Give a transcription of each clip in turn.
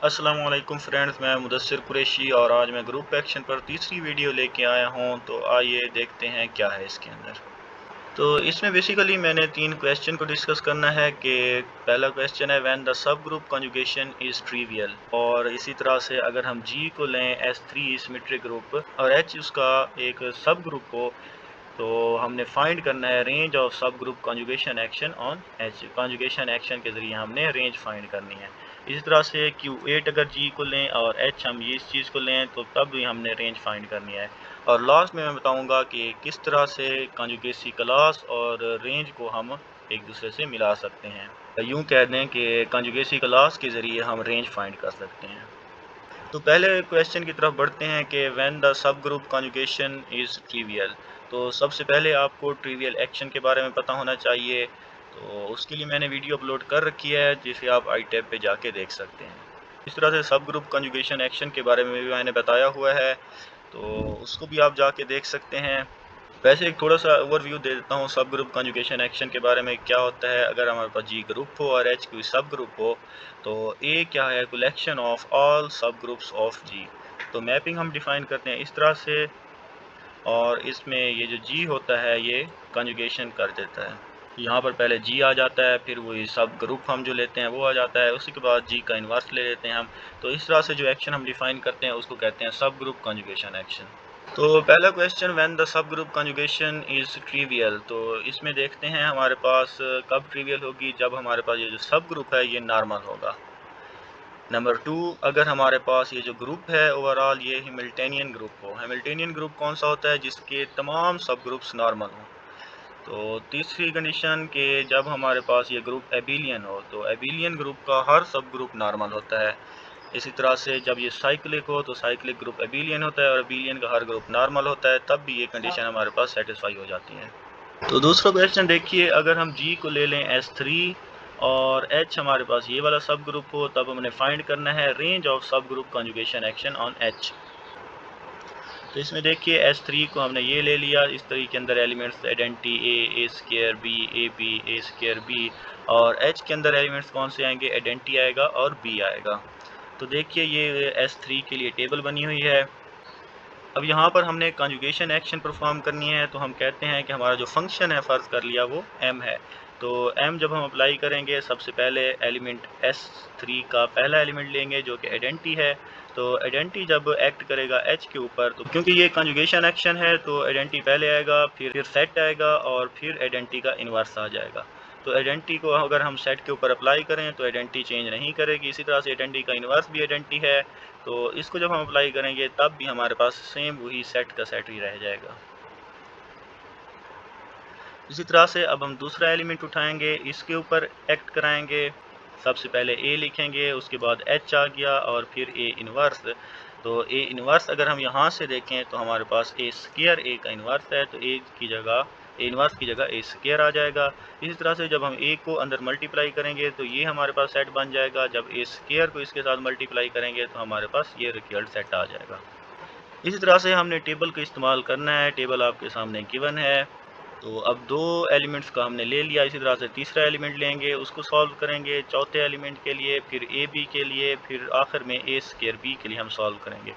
अस्सलाम वालेकुम फ्रेंड्स, मैं मुदस्सिर कुरैशी और आज मैं ग्रुप एक्शन पर तीसरी वीडियो लेके आया हूं। तो आइए देखते हैं क्या है इसके अंदर। तो इसमें बेसिकली मैंने तीन क्वेश्चन को डिस्कस करना है कि पहला क्वेश्चन है when the sub group conjugation is trivial, और इसी तरह से अगर हम जी को लें S3 सिमेट्रिक ग्रुप और H उसका एक सब ग्रुप हो तो हमने फाइंड करना है रेंज ऑफ सब group conjugation action on H. Conjugation action के ज़रिए हमने रेंज फाइंड करनी है। इसी तरह से Q8 अगर जी को लें और H हम इस चीज़ को लें तो तब भी हमने रेंज फाइंड करनी है। और लास्ट में मैं बताऊंगा कि किस तरह से कॉन्जुगेसी क्लास और रेंज को हम एक दूसरे से मिला सकते हैं। यूँ कह दें कि कॉन्जुगेसी क्लास के ज़रिए हम रेंज फाइंड कर सकते हैं। तो पहले क्वेश्चन की तरफ बढ़ते हैं कि when the sub group conjugation is trivial. तो सबसे पहले आपको ट्रिवियल एक्शन के बारे में पता होना चाहिए। तो उसके लिए मैंने वीडियो अपलोड कर रखी है जिसे आप आई टैब पे जाके देख सकते हैं। इस तरह से सब ग्रुप कॉन्जुगेशन एक्शन के बारे में भी मैंने बताया हुआ है, तो उसको भी आप जाके देख सकते हैं। वैसे एक थोड़ा सा ओवरव्यू दे देता हूँ सब ग्रुप कॉन्जुगेशन एक्शन के बारे में क्या होता है। अगर हमारे पास जी ग्रुप हो और एच कोई सब ग्रुप हो तो ए क्या है, कलेक्शन ऑफ ऑल सब ग्रुप्स ऑफ जी। तो मैपिंग हम डिफाइन करते हैं इस तरह से, और इसमें ये जो जी होता है ये कॉन्जुगेशन कर देता है। यहाँ पर पहले जी आ जाता है, फिर वही सब ग्रुप हम जो लेते हैं वो आ जाता है, उसी के बाद जी का इन्वर्स ले लेते हैं हम। तो इस तरह से जो एक्शन हम डिफाइन करते हैं उसको कहते हैं सब ग्रुप कॉन्जुगेशन एक्शन। तो पहला question when the sub group conjugation is trivial. तो इसमें देखते हैं हमारे पास कब ट्रिवियल होगी, जब हमारे पास ये जो सब ग्रुप है ये नॉर्मल होगा। नंबर 2, अगर हमारे पास ये जो ग्रुप है ओवरऑल ये हैमिल्टनियन ग्रुप हो। हैमिल्टनियन ग्रुप कौन सा होता है, जिसके तमाम सब ग्रुप्स नॉर्मल हों। तो तीसरी कंडीशन कि जब हमारे पास ये ग्रुप एबिलियन हो, तो एबिलियन ग्रुप का हर सब ग्रुप नॉर्मल होता है। इसी तरह से जब ये साइक्लिक हो तो साइक्लिक ग्रुप एबिलियन होता है और एबिलियन का हर ग्रुप नॉर्मल होता है, तब भी ये कंडीशन हमारे पास सेटिस्फाई हो जाती है। तो दूसरा क्वेश्चन देखिए, अगर हम जी को ले लें S3 और H हमारे पास ये वाला सब ग्रुप हो, तब हमने फाइंड करना है रेंज ऑफ सब group conjugation action on H। तो इसमें देखिए S3 को हमने ये ले लिया, इस तरीके के अंदर elements identity A square B A B A square B, और H के अंदर एलिमेंट्स कौन से आएंगे, आइडेंटिटी आएगा और B आएगा। तो देखिए ये S3 के लिए टेबल बनी हुई है। अब यहाँ पर हमने कॉन्जुगेशन एक्शन परफॉर्म करनी है, तो हम कहते हैं कि हमारा जो फंक्शन है फ़र्ज़ कर लिया वो m है। तो m जब हम अप्लाई करेंगे, सबसे पहले एलिमेंट S3 का पहला एलिमेंट लेंगे जो कि आइडेंटिटी है। तो आइडेंटिटी जब एक्ट करेगा h के ऊपर, तो क्योंकि ये कॉन्जुगेशन एक्शन है तो आइडेंटिटी पहले आएगा, फिर सेट आएगा और फिर आइडेंटिटी का इन्वर्स आ जाएगा। तो आइडेंटिटी को अगर हम सेट के ऊपर अप्लाई करें तो आइडेंटिटी चेंज नहीं करेगी। इसी तरह से आइडेंटिटी का इन्वर्स भी आइडेंटिटी है, तो इसको जब हम अप्लाई करेंगे तब भी हमारे पास सेम वही सेट का सेट ही रह जाएगा। इसी तरह से अब हम दूसरा एलिमेंट उठाएंगे, इसके ऊपर एक्ट कराएंगे। सबसे पहले ए लिखेंगे, उसके बाद एच आ गया और फिर ए इन्वर्स। तो ए इन्वर्स अगर हम यहाँ से देखें तो हमारे पास ए स्क्वायर ए का इन्वर्स है, तो ए की जगह ए इन्वर्स की जगह ए स्क्वायर आ जाएगा। इसी तरह से जब हम ए को अंदर मल्टीप्लाई करेंगे तो ये हमारे पास सेट बन जाएगा। जब ए स्क्वायर को इसके साथ मल्टीप्लाई करेंगे तो हमारे पास ये रिजल्ट सेट आ जाएगा। इसी तरह से हमने टेबल का इस्तेमाल करना है, टेबल आपके सामने गिवन है। तो अब दो एलिमेंट्स का हमने ले लिया, इसी तरह से तीसरा एलिमेंट लेंगे, उसको सॉल्व करेंगे चौथे एलिमेंट के लिए, फिर ए बी के लिए, फिर आखिर में ए स्क्वायर बी के लिए हम सॉल्व करेंगे।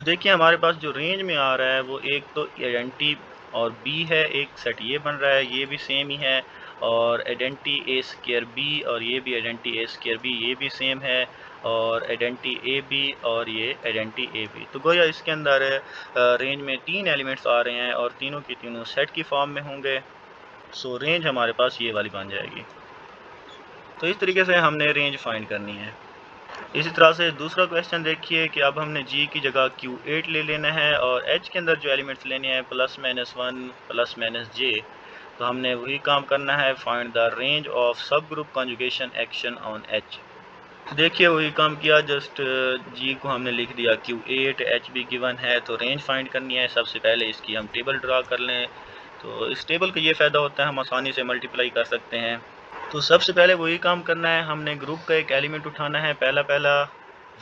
देखिए हमारे पास जो रेंज में आ रहा है वो एक तो आइडेंटिटी और बी है, एक सेट ये बन रहा है, ये भी सेम ही है। और आइडेंटिटी ए स्क्वायर बी और ये भी आइडेंटिटी ए स्क्वायर बी, ये भी सेम है। और आइडेंटिटी ए बी और ये आइडेंटिटी ए बी। तो गोया इसके अंदर रेंज में तीन एलिमेंट्स आ रहे हैं और तीनों की तीनों सेट की फॉर्म में होंगे। सो रेंज हमारे पास ये वाली बन जाएगी। तो इस तरीके से हमने रेंज फाइंड करनी है। इसी तरह से दूसरा क्वेश्चन देखिए कि अब हमने जी की जगह Q8 ले लेना है और H के अंदर जो एलिमेंट्स लेने हैं +-1 +-j। तो हमने वही काम करना है, फाइंड द रेंज ऑफ सब group conjugation action on H। देखिए वही काम किया, जस्ट जी को हमने लिख दिया Q8, H भी गिवन है, तो रेंज फाइंड करनी है। सबसे पहले इसकी हम टेबल ड्रा कर लें। तो इस टेबल का ये फ़ायदा होता है हम आसानी से मल्टीप्लाई कर सकते हैं। तो सबसे पहले वही काम करना है, हमने ग्रुप का एक एलिमेंट उठाना है, पहला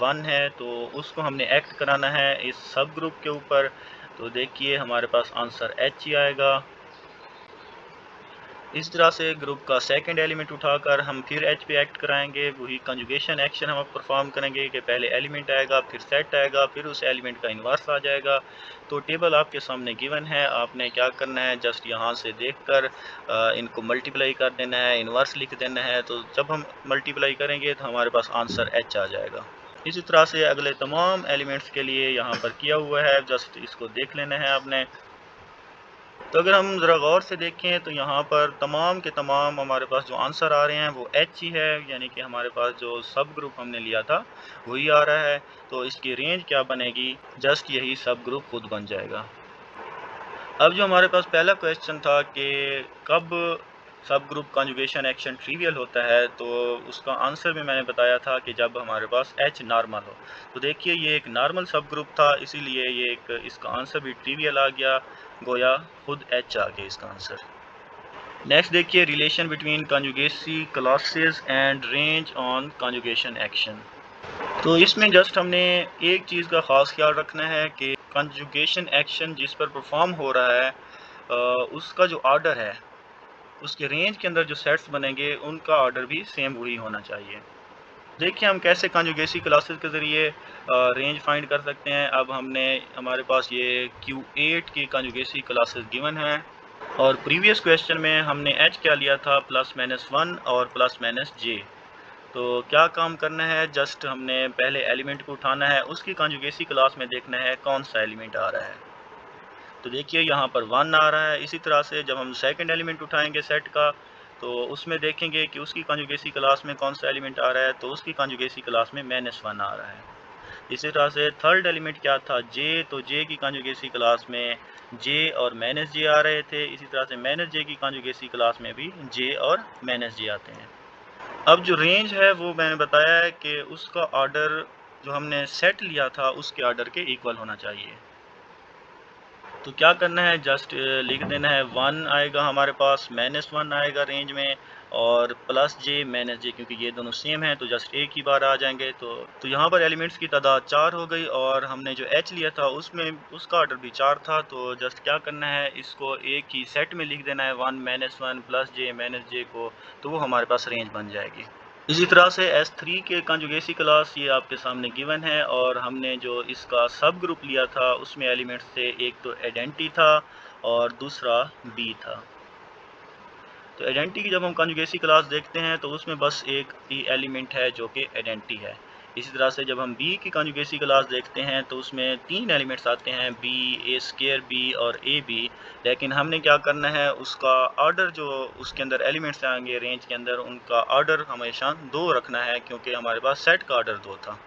1 है, तो उसको हमने एक्ट कराना है इस सब ग्रुप के ऊपर। तो देखिए हमारे पास आंसर H ही आएगा। इस तरह से ग्रुप का सेकंड एलिमेंट उठाकर हम फिर एच पे एक्ट कराएंगे, वही कंजुगेशन एक्शन हम परफॉर्म करेंगे कि पहले एलिमेंट आएगा, फिर सेट आएगा, फिर उस एलिमेंट का इन्वर्स आ जाएगा। तो टेबल आपके सामने गिवन है, आपने क्या करना है, जस्ट यहाँ से देखकर इनको मल्टीप्लाई कर देना है, इन्वर्स लिख देना है। तो जब हम मल्टीप्लाई करेंगे तो हमारे पास आंसर एच आ जाएगा। इसी तरह से अगले तमाम एलिमेंट्स के लिए यहाँ पर किया हुआ है, जस्ट इसको देख लेना है आपने। तो अगर हम ज़रा गौर से देखें तो यहाँ पर तमाम के तमाम हमारे पास जो आंसर आ रहे हैं वो एच ही है, यानी कि हमारे पास जो सब ग्रुप हमने लिया था वही आ रहा है। तो इसकी रेंज क्या बनेगी, जस्ट यही सब ग्रुप खुद बन जाएगा। अब जो हमारे पास पहला क्वेश्चन था कि कब सब ग्रुप कॉन्जुगेशन एक्शन ट्रिवियल होता है, तो उसका आंसर भी मैंने बताया था कि जब हमारे पास एच नॉर्मल हो। तो देखिए ये एक नॉर्मल सब ग्रुप था, इसीलिए ये एक इसका आंसर भी ट्रिवियल आ गया, गोया खुद एच आ गया इसका आंसर। नेक्स्ट देखिए relation between conjugacy classes and range on conjugation action. तो इसमें जस्ट हमने एक चीज़ का ख़ास ख्याल रखना है कि कंजुगेशन एक्शन जिस पर परफॉर्म हो रहा है उसका जो ऑर्डर है, उसके रेंज के अंदर जो सेट्स बनेंगे उनका ऑर्डर भी सेम वही होना चाहिए। देखिए हम कैसे कंजुगेसी क्लासेस के ज़रिए रेंज फाइंड कर सकते हैं। अब हमारे पास ये Q8 की कंजुगेसी क्लासेस गिवन है और प्रीवियस क्वेश्चन में हमने H क्या लिया था, +-1 और +-j। तो क्या काम करना है, जस्ट हमने पहले एलिमेंट को उठाना है, उसकी कॉन्जुगेसी क्लास में देखना है कौन सा एलिमेंट आ रहा है। तो देखिए यहाँ पर 1 आ रहा है। इसी तरह से जब हम सेकंड एलिमेंट उठाएंगे सेट का, तो उसमें देखेंगे कि उसकी कॉन्जुगेसी क्लास में कौन सा एलिमेंट आ रहा है, तो उसकी कॉन्जुगेसी क्लास में -1 आ रहा है। इसी तरह से थर्ड एलिमेंट क्या था, j, तो j की कॉन्जुगेसी क्लास में j और -j आ रहे थे। इसी तरह से -j की कॉन्जुगेसी क्लास में भी j और -j आते हैं। अब जो रेंज है वो मैंने बताया है कि उसका ऑर्डर जो हमने सेट लिया था उसके ऑर्डर के इक्वल होना चाहिए। तो क्या करना है, जस्ट लिख देना है 1 आएगा हमारे पास, -1 आएगा रेंज में, और +j -j, क्योंकि ये दोनों सेम हैं तो जस्ट एक ही बार आ जाएंगे। तो यहाँ पर एलिमेंट्स की तादाद 4 हो गई और हमने जो h लिया था उसमें उसका ऑर्डर भी 4 था। तो जस्ट क्या करना है, इसको एक ही सेट में लिख देना है, 1 -1 +j -j को, तो वो हमारे पास रेंज बन जाएगी। इसी तरह से S3 के कंजुगेसी क्लास ये आपके सामने गिवन है और हमने जो इसका सब ग्रुप लिया था उसमें एलिमेंट्स थे, एक तो आइडेंटिटी था और दूसरा B था। तो आइडेंटिटी की जब हम कंजुगेसी क्लास देखते हैं तो उसमें बस एक ही एलिमेंट है जो कि आइडेंटिटी है। इसी तरह से जब हम B की कंजुगेसी क्लास देखते हैं तो उसमें 3 एलिमेंट्स आते हैं, B, A² B और AB। लेकिन हमने क्या करना है, उसका ऑर्डर जो उसके अंदर एलिमेंट्स आएंगे रेंज के अंदर, उनका ऑर्डर हमेशा 2 रखना है, क्योंकि हमारे पास सेट का ऑर्डर 2 था।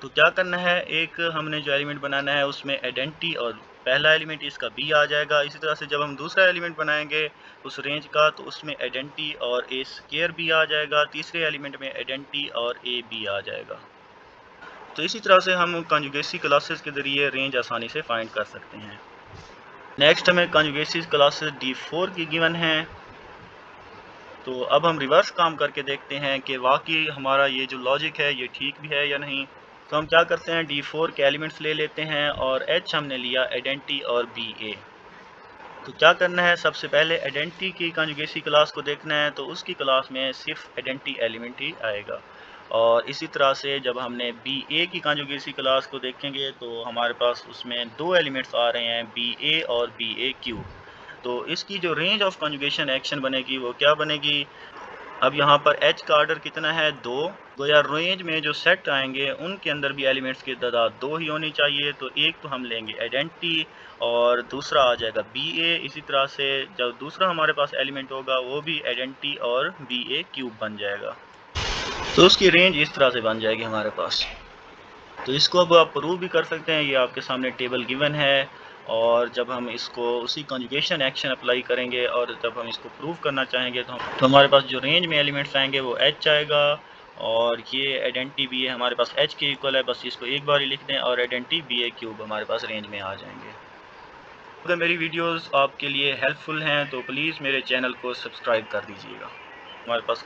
तो क्या करना है, एक हमने जो एलिमेंट बनाना है उसमें आइडेंटिटी और पहला एलिमेंट इसका B आ जाएगा। इसी तरह से जब हम दूसरा एलिमेंट बनाएंगे उस रेंज का, तो उसमें आइडेंटिटी और A² B आ जाएगा। तीसरे एलिमेंट में आइडेंटिटी और AB आ जाएगा। तो इसी तरह से हम कंजुगेसी क्लासेस के ज़रिए रेंज आसानी से फाइंड कर सकते हैं। नेक्स्ट हमें कंजुगेसी क्लासेस D4 की गिवन है। तो अब हम रिवर्स काम करके देखते हैं कि वाकई हमारा ये जो लॉजिक है ये ठीक भी है या नहीं। तो हम क्या करते हैं, D4 के एलिमेंट्स ले लेते हैं और H हमने लिया आइडेंटिटी और BA। तो क्या करना है, सबसे पहले आइडेंटिटी की कंजुगेसी क्लास को देखना है, तो उसकी क्लास में सिर्फ आइडेंटिटी एलिमेंट ही आएगा। और इसी तरह से जब हमने BA की कंजुगेसी क्लास को देखेंगे तो हमारे पास उसमें 2 एलिमेंट्स आ रहे हैं, BA और BAQ। तो इसकी जो रेंज ऑफ कंजुगेशन एक्शन बनेगी वो क्या बनेगी। अब यहाँ पर H का ऑर्डर कितना है, 2। गोया रेंज में जो सेट आएंगे उनके अंदर भी एलिमेंट्स की तादाद 2 ही होनी चाहिए। तो एक तो हम लेंगे आइडेंटिटी और दूसरा आ जाएगा BA। इसी तरह से जब दूसरा हमारे पास एलिमेंट होगा वो भी आइडेंटिटी और BA³ बन जाएगा। तो उसकी रेंज इस तरह से बन जाएगी हमारे पास। तो इसको अब आप प्रूव भी कर सकते हैं, ये आपके सामने टेबल गिवन है। और जब हम इसको उसी कंजुगेशन एक्शन अप्लाई करेंगे और जब हम इसको प्रूव करना चाहेंगे तो हमारे पास जो रेंज में एलिमेंट्स आएंगे वो H आएगा और ये आइडेंटिटी भी है हमारे पास H के इक्वल है, बस इसको एक बार ही लिख दें और आइडेंटिटी BA³ हमारे पास रेंज में आ जाएंगे। अगर मेरी वीडियोस आपके लिए हेल्पफुल हैं तो प्लीज़ मेरे चैनल को सब्सक्राइब कर दीजिएगा। हमारे पास